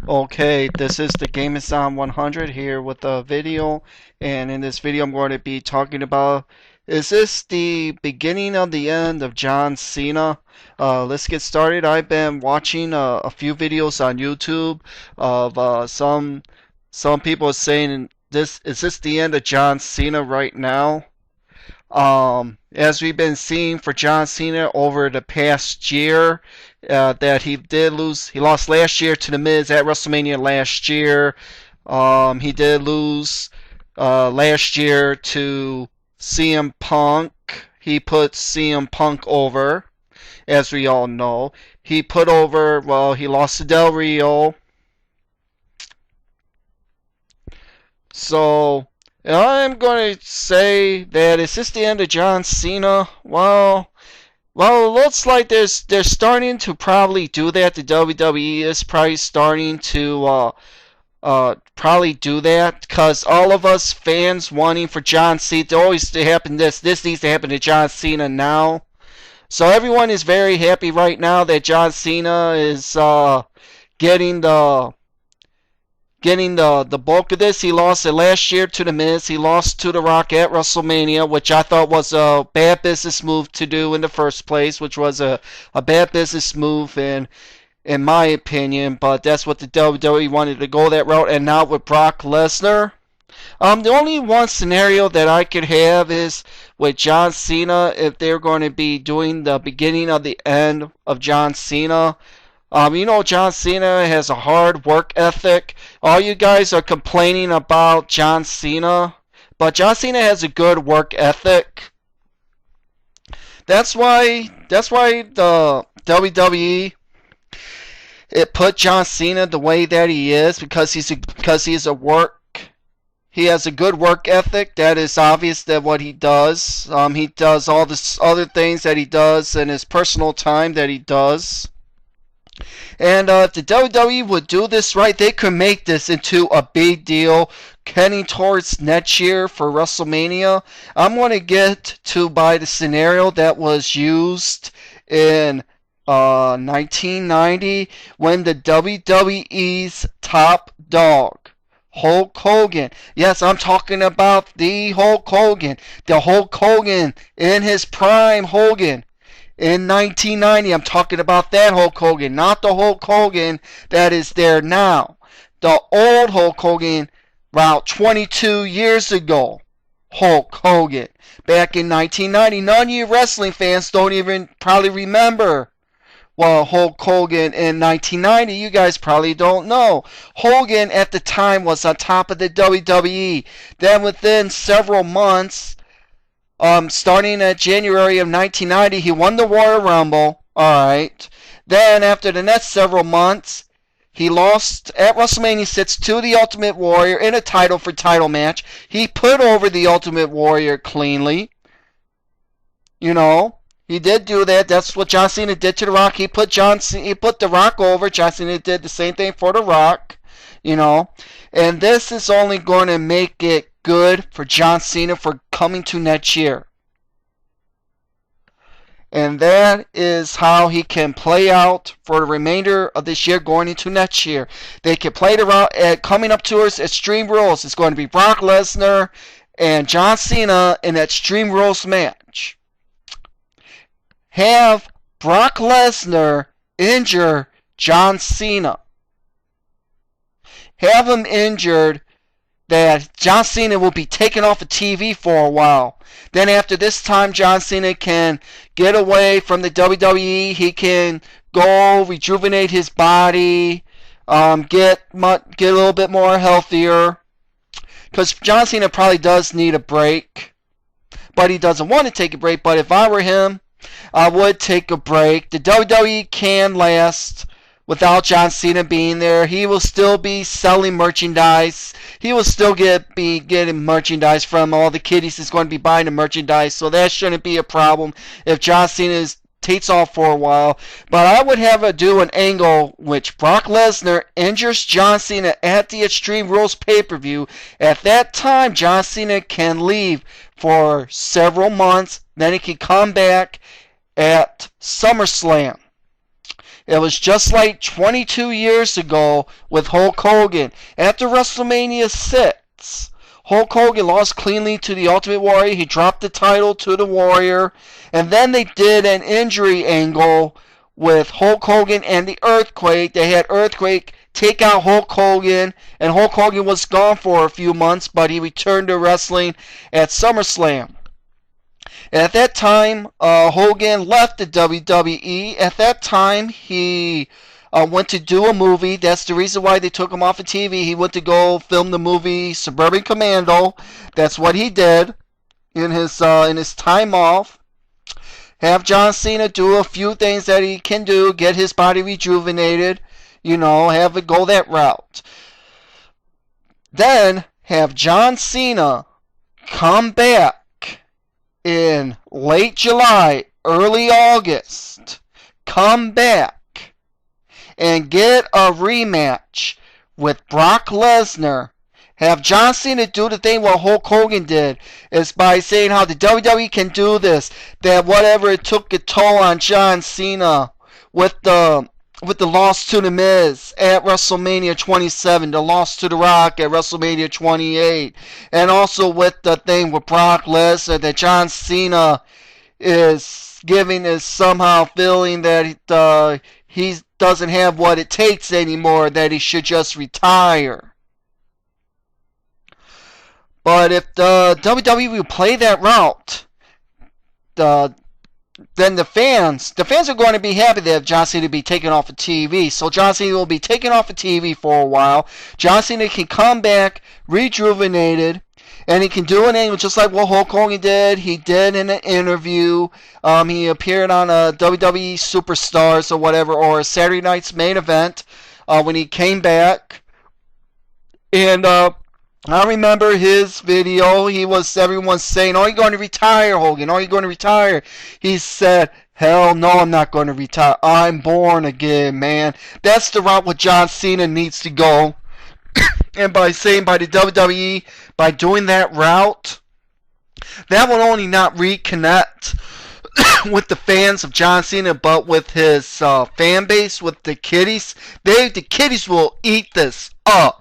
Okay, this is the Gamazon 100 here with a video, and in this video I'm going to be talking about, is this the beginning of the end of John Cena? Let's get started. I've been watching a few videos on YouTube of some people saying this the end of John Cena right now? As we've been seeing for John Cena over the past year, that he did lose. He lost last year to The Miz at WrestleMania last year. He did lose last year to CM Punk. He put CM Punk over, as we all know. He lost to Del Rio. So, I'm going to say that is this the end of John Cena? Well, it looks like they're starting to probably do that. The WWE is probably starting to probably do that because all of us fans wanting for John Cena to always to happen. This needs to happen to John Cena now. So everyone is very happy right now that John Cena is getting the the bulk of this. He lost it last year to The Miz. He lost to The Rock at WrestleMania, which I thought was a bad business move to do in the first place, which was a bad business move in my opinion, but that's what the WWE wanted to go that route. And now with Brock Lesnar, the only one scenario that I could have is with John Cena, if they're going to be doing the beginning of the end of John Cena. John Cena has a hard work ethic. All you guys are complaining about John Cena, but John Cena has a good work ethic. That's why the WWE it put John Cena the way that he is because he has a good work ethic. That is obvious that what he does. He does all the other things that he does in his personal time that he does. And if the WWE would do this right, they could make this into a big deal heading towards next year for WrestleMania. I'm going to get to by the scenario that was used in 1990 when the WWE's top dog, Hulk Hogan. Yes, I'm talking about the Hulk Hogan. The Hulk Hogan in his prime Hogan in 1990. I'm talking about that Hulk Hogan, not the Hulk Hogan that is there now. The old Hulk Hogan, about 22 years ago. Hulk Hogan, back in 1990. None of you wrestling fans don't even probably remember. Well, Hulk Hogan in 1990, you guys probably don't know. Hogan at the time was on top of the WWE. Then within several months, starting at January of 1990, he won the Royal Rumble. Alright. Then after the next several months, he lost at WrestleMania 6 to the Ultimate Warrior in a title match. He put over the Ultimate Warrior cleanly. He did do that. That's what John Cena did to The Rock. He put The Rock over. John Cena did the same thing for The Rock. And this is only going to make it good for John Cena for coming to next year. And that is how he can play out for the remainder of this year going into next year. They can play it around coming up to us Extreme Rules. It's going to be Brock Lesnar and John Cena in that Extreme Rules match. Have Brock Lesnar injure John Cena. Have him injured that John Cena will be taken off of TV for a while. Then after this time, John Cena can get away from the WWE. He can go rejuvenate his body, get a little bit more healthier. Because John Cena probably does need a break, but he doesn't want to take a break. But if I were him, I would take a break. The WWE can last without John Cena being there. He will still be selling merchandise. He will still be getting merchandise from all the kiddies that's going to be buying the merchandise. So that shouldn't be a problem if John Cena takes off for a while. But I would have to do an angle which Brock Lesnar injures John Cena at the Extreme Rules pay-per-view. At that time, John Cena can leave for several months. Then he can come back at SummerSlam. It was just like 22 years ago with Hulk Hogan. After WrestleMania 6, Hulk Hogan lost cleanly to the Ultimate Warrior. He dropped the title to the Warrior. And then they did an injury angle with Hulk Hogan and the Earthquake. They had Earthquake take out Hulk Hogan, and Hulk Hogan was gone for a few months, but he returned to wrestling at SummerSlam. And at that time, Hogan left the WWE. At that time, he went to do a movie. That's the reason why they took him off of TV. He went to go film the movie Suburban Commando. That's what he did in his time off. Have John Cena do a few things that he can do, get his body rejuvenated, have it go that route. Then have John Cena come back in late July, early August, come back and get a rematch with Brock Lesnar. Have John Cena do the thing what Hulk Hogan did, is by saying how the WWE can do this, that whatever it took a toll on John Cena with the loss to The Miz at WrestleMania 27, the loss to The Rock at WrestleMania 28, and also with the thing with Brock Lesnar, that John Cena is somehow feeling that he doesn't have what it takes anymore, that he should just retire. But if the WWE will play that route, then the fans are going to be happy that John Cena be taken off of TV. So John Cena will be taken off of TV for a while. John Cena can come back rejuvenated, and he can do an angle just like what Hulk Hogan did. He did in an interview. He appeared on a WWE Superstars or whatever, or a Saturday Night's Main Event when he came back. And I remember his video. Everyone's saying, "Are you going to retire, Hogan? Are you going to retire?" He said, "Hell no, I'm not going to retire. I'm born again, man." That's the route where John Cena needs to go. And by the WWE, by doing that route, that will only not reconnect with the fans of John Cena, but with his fan base, with the kiddies. The kiddies will eat this up.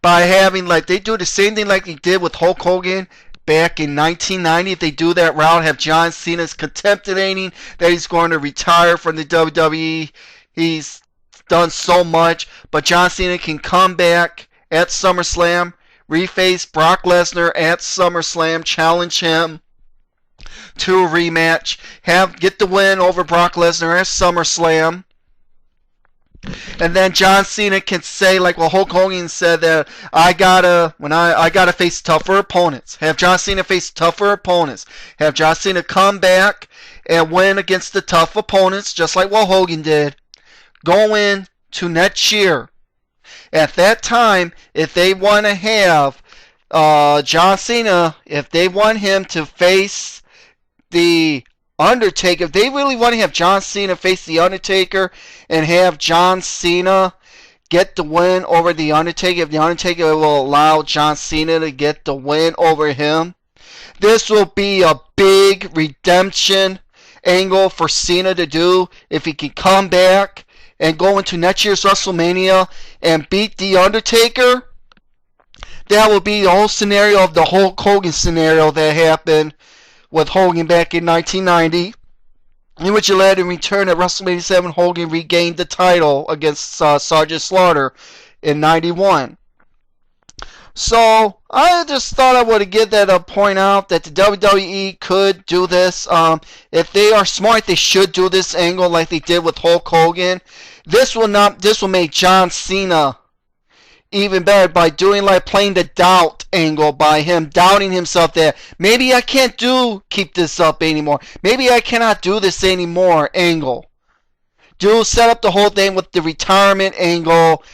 By having, they do the same thing like they did with Hulk Hogan back in 1990. If they do that route, have John Cena's contemplating that he's going to retire from the WWE. He's done so much, but John Cena can come back at SummerSlam, reface Brock Lesnar at SummerSlam, challenge him to a rematch, get the win over Brock Lesnar at SummerSlam. And then John Cena can say, like what Hulk Hogan said, that I gotta face tougher opponents. Have John Cena face tougher opponents. Have John Cena come back and win against the tough opponents, just like what Hogan did. Go in to next year. At that time, if they want to have John Cena, if they want him to face the Undertaker, if they really want to have John Cena face the Undertaker and have John Cena get the win over the Undertaker, if the Undertaker will allow John Cena to get the win over him, this will be a big redemption angle for Cena to do. If he can come back and go into next year's WrestleMania and beat the Undertaker, that will be the whole scenario of the Hulk Hogan scenario that happened with Hogan back in 1990, in which it led in return at WrestleMania 7. Hogan regained the title against Sergeant Slaughter in 91. So I just thought I would get that point out that the WWE could do this. If they are smart, they should do this angle like they did with Hulk Hogan. This will make John Cena even better by doing playing the doubt angle, by him doubting himself that maybe I can't keep this up anymore. Maybe I cannot do this anymore angle. Set up the whole thing with the retirement angle.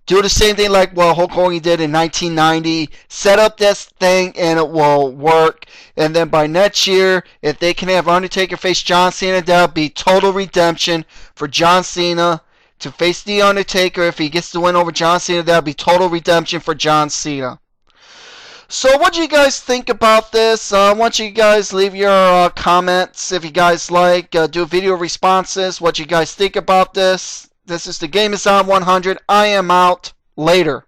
Do the same thing like what Hulk Hogan did in 1990. Set up this thing and it will work. And then by next year, if they can have Undertaker face John Cena, that'll be total redemption for John Cena to face the Undertaker. If he gets the win over John Cena, that'll be total redemption for John Cena. So what do you guys think about this? I want you guys leave your comments if you guys like. Do video responses. What you guys think about this? This is the Game Is On 100. I am out. Later.